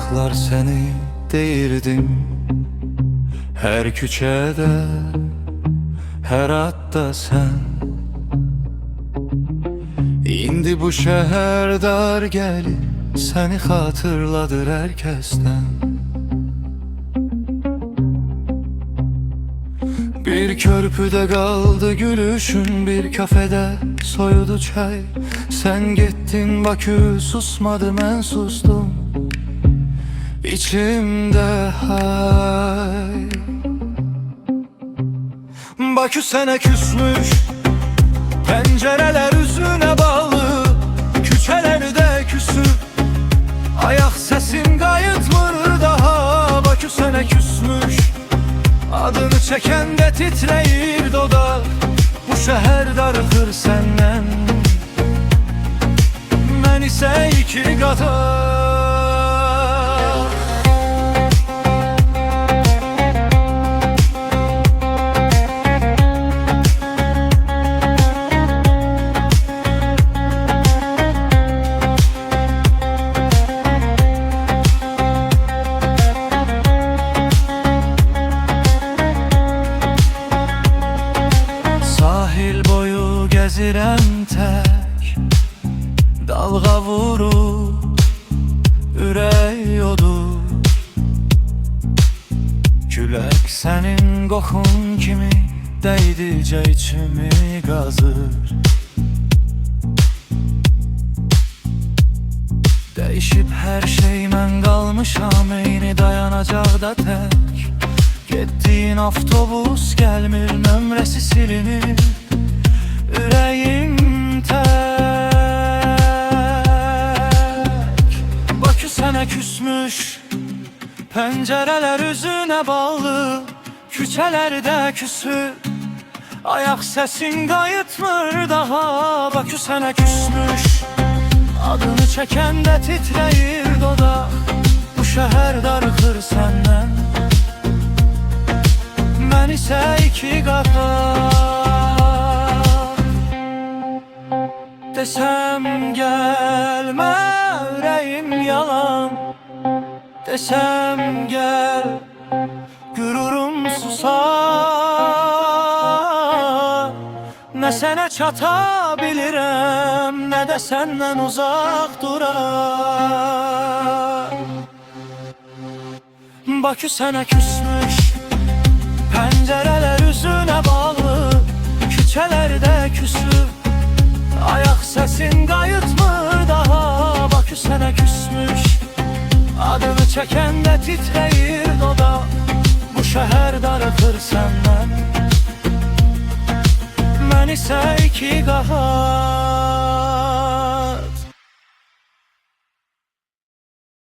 uzaklar seni deyirdim. Her küçədə, hər adda sən. İndi bu şəhər dar gəlir, səni xatırladır hər kəsdən. Bir körpüdə qaldı gülüşün, bir kafede soyudu çay. Sen gittin Bakü, susmadı mən sustum İçimdə hay. Bakü sənə küsmüş, pəncərələr üzünə bağlı, küçələrdə küsüb, ayaq səsin qayıtmır daha. Bakü sənə küsmüş, adını çəkəndə titrəyir dodaq. Bu şəhər darıxır səndən, mən isə iki qata. Sahil boyu gəzirəm tək, dalğa vurur, ürək odur. Külək sənin qoxun kimi dəydicə içimi qazır. Dəyişib hər şey, mən qalmışam eyni dayanacaqda tək. Getdiyin avtobus gəlmir, nömrəsi silinir, ürəyim tək. Bakü sənə küsmüş, pəncərələr üzünə bağlı, küçələrdə küsüb, ayaq səsin qayıtmır daha. Bakü sənə küsmüş, adını çəkəndə titrəyir dodaq. Bu şəhər darıxır səndən, mən isə iki qata. Desəm gəlmə, ürəyim yalan. Desəm gəl, qürurum susar. Nə sənə çata bilirəm, nə də səndən uzaq durar. Bakü sənə küsmüş, pəncərələr üzünə bağlı, küçələrdə küsüb, ayaq səsin qayıtmır daha. Bakü sənə küsmüş, adını çəkəndə titrəyir dodaq. Bu şəhər darıxır səndən, mən isə iki qaha.